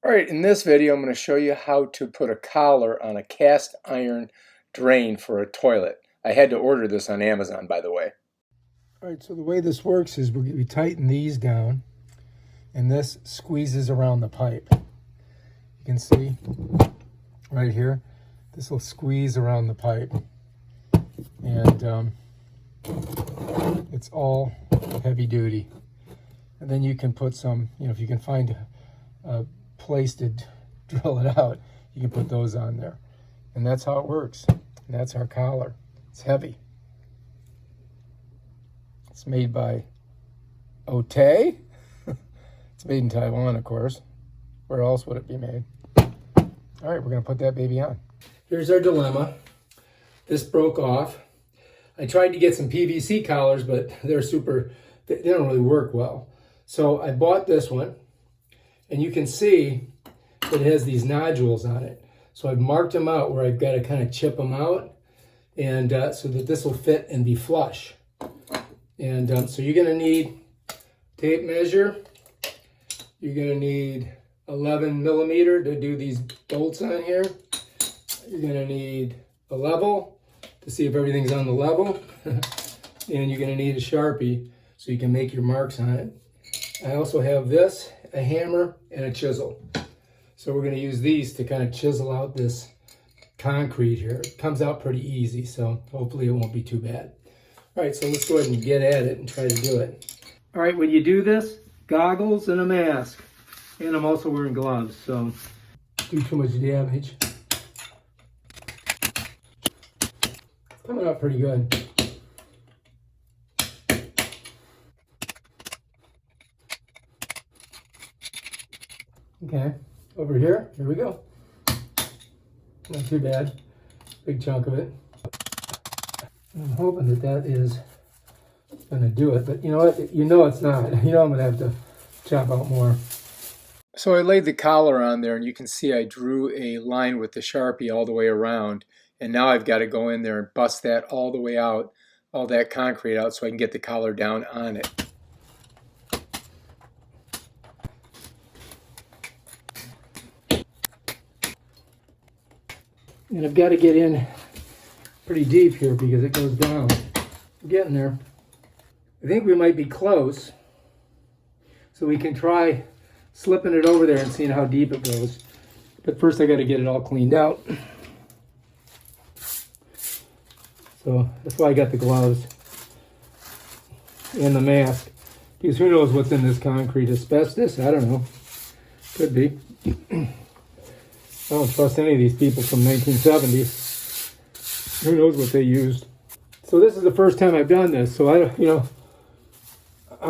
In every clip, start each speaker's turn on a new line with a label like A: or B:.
A: Alright, in this video I'm going to show you how to put a collar on a cast iron drain for a toilet. I had to order this on Amazon, by the way. Alright, so the way this works is we tighten these down and this squeezes around the pipe. You can see right here, this will squeeze around the pipe and it's all heavy duty. And then you can put some, if you can find a place to drill it out, you can put those on there. And that's how it works. And that's our collar. It's heavy. It's made by Ote. It's made in Taiwan, of course. Where else would it be made? All right, we're going to put that baby on. Here's our dilemma. This broke off. I tried to get some PVC collars, but they don't really work well. So I bought this one. And you can see that it has these nodules on it. So I've marked them out where I've got to kind of chip them out, and so that this will fit and be flush. And so you're going to need tape measure. You're going to need 11 millimeter to do these bolts on here. You're going to need a level to see if everything's on the level. And you're going to need a Sharpie so you can make your marks on it. I also have this, a hammer, and a chisel. So we're going to use these to kind of chisel out this concrete here. It comes out pretty easy, so hopefully it won't be too bad. All right, so let's go ahead and get at it and try to do it. All right, when you do this, goggles and a mask. And I'm also wearing gloves, so do too much damage. It's coming out pretty good. Okay, over here we go. Not too bad. Big chunk of it. I'm hoping that is going to do it, but you know what? You know it's not. I'm going to have to chop out more. So I laid the collar on there, and you can see I drew a line with the Sharpie all the way around, and now I've got to go in there and bust that all the way out, all that concrete out, so I can get the collar down on it. And I've got to get in pretty deep here because it goes down. We're getting there. I think we might be close. So we can try slipping it over there and seeing how deep it goes. But first I got to get it all cleaned out. So that's why I got the gloves and the mask. Because who knows what's in this concrete? Asbestos? I don't know. Could be. I don't trust any of these people from 1970s. Who knows what they used? So this is the first time I've done this, so I'm going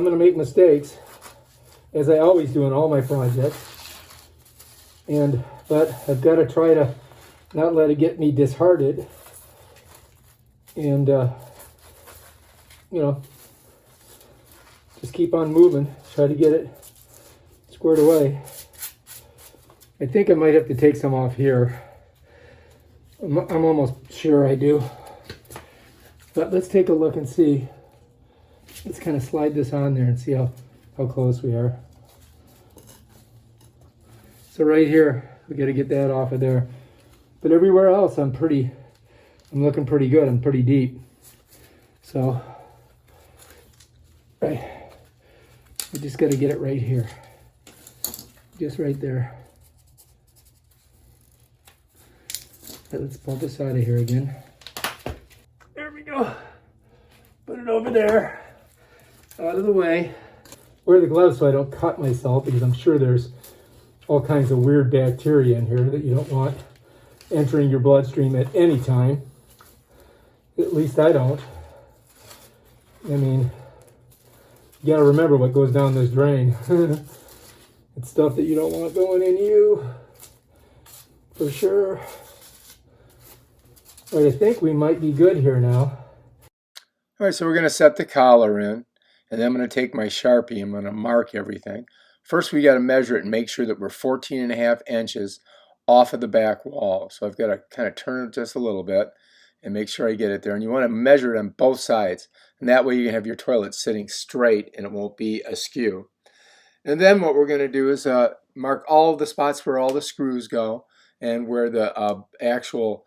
A: to make mistakes, as I always do in all my projects. But I've got to try to not let it get me disheartened, and just keep on moving. Try to get it squared away. I think I might have to take some off here. I'm almost sure I do. But let's take a look and see. Let's kind of slide this on there and see how close we are. So right here, we got to get that off of there. But everywhere else, I'm looking pretty good. I'm pretty deep. So, right. We just got to get it right here. Just right there. Let's pull this out of here again. There we go. Put it over there. Out of the way. Wear the gloves so I don't cut myself, because I'm sure there's all kinds of weird bacteria in here that you don't want entering your bloodstream at any time. At least I don't. I mean, you gotta remember what goes down this drain. It's stuff that you don't want going in you. For sure. All right, I think we might be good here now. All right, so we're going to set the collar in, and then I'm going to take my Sharpie. I'm going to mark everything. First, we got to measure it and make sure that we're 14.5 inches off of the back wall. So I've got to kind of turn it just a little bit and make sure I get it there. And you want to measure it on both sides, and that way you can have your toilet sitting straight and it won't be askew. And then what we're going to do is mark all the spots where all the screws go and where the actual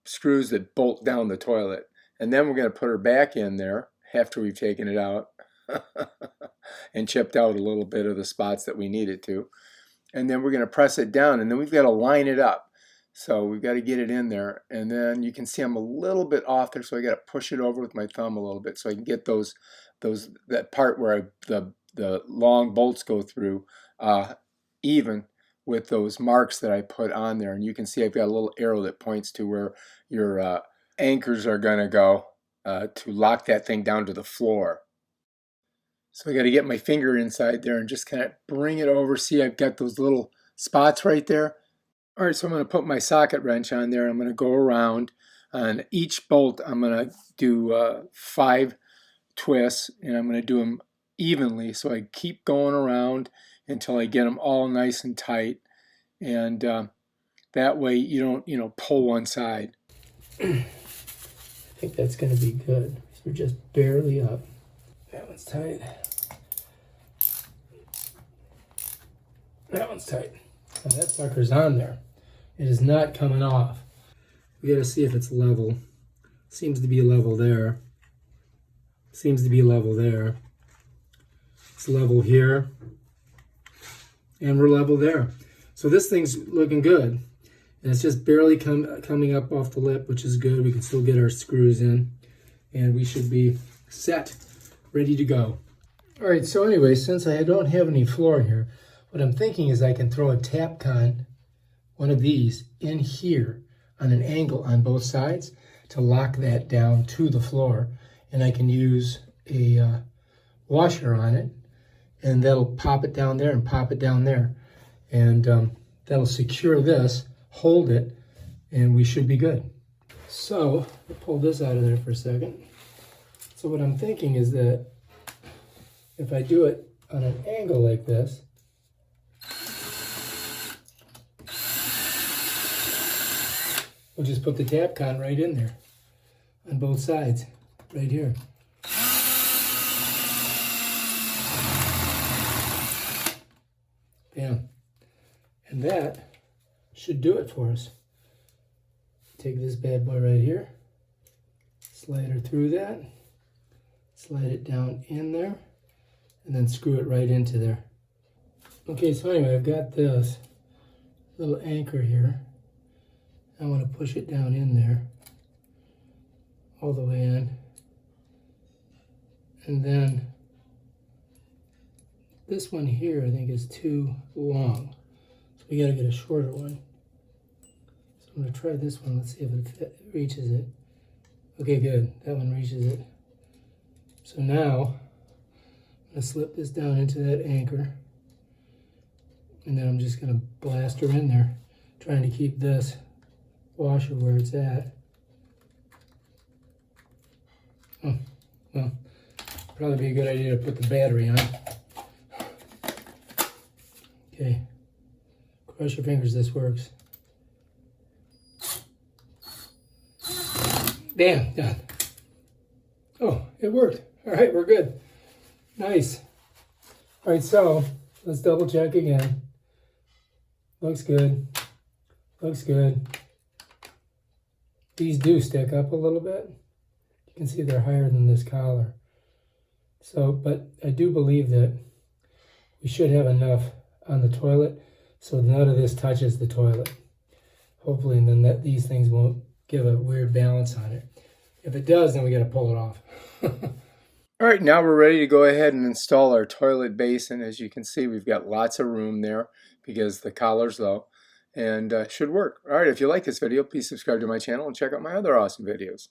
A: screws that bolt down the toilet. And then we're going to put her back in there after we've taken it out and chipped out a little bit of the spots that we needed to. And then we're going to press it down, and then we've got to line it up. So we've got to get it in there, and then you can see I'm a little bit off there, so I got to push it over with my thumb a little bit so I can get that part where the long bolts go through even with those marks that I put on there. And you can see I've got a little arrow that points to where your anchors are going to go to lock that thing down to the floor. So I got to get my finger inside there and just kind of bring it over. See, I've got those little spots right there. All right, so I'm going to put my socket wrench on there. I'm going to go around. On each bolt, I'm going to do 5 twists, and I'm going to do them evenly. So I keep going around until I get them all nice and tight. And that way you don't, pull one side. I think that's going to be good. We're just barely up. That one's tight. That one's tight. Now that sucker's on there. It is not coming off. We got to see if it's level. Seems to be level there. Seems to be level there. It's level here. And we're level there. So this thing's looking good. And it's just barely coming up off the lip, which is good. We can still get our screws in. And we should be set, ready to go. All right, so anyway, since I don't have any floor here, what I'm thinking is I can throw a Tapcon, one of these, in here on an angle on both sides to lock that down to the floor. And I can use a washer on it, and that'll pop it down there and pop it down there. And that'll secure this, hold it, and we should be good. So, I'll pull this out of there for a second. So what I'm thinking is that if I do it on an angle like this, we'll just put the Tapcon right in there on both sides, right here. Bam. And that should do it for us. Take this bad boy right here, slide her through that, slide it down in there, and then screw it right into there. Okay, so anyway, I've got this little anchor here. I want to push it down in there, all the way in. And then this one here, I think, is too long. So we got to get a shorter one. So I'm going to try this one. Let's see if it reaches it. Okay, good. That one reaches it. So now, I'm going to slip this down into that anchor. And then I'm just going to blast her in there, trying to keep this washer where it's at. Oh, well, probably be a good idea to put the battery on. Okay, cross your fingers this works. Bam, done. Oh, it worked. All right, we're good. Nice. All right, so let's double check again. Looks good. Looks good. These do stick up a little bit. You can see they're higher than this collar. So, but I do believe that we should have enough on the toilet so none of this touches the toilet. Hopefully, and then these things won't give a weird balance on it. If it does, then we got to pull it off. All right, now we're ready to go ahead and install our toilet basin. As you can see, we've got lots of room there because the collar's low, and should work. All right, if you like this video, please subscribe to my channel and check out my other awesome videos.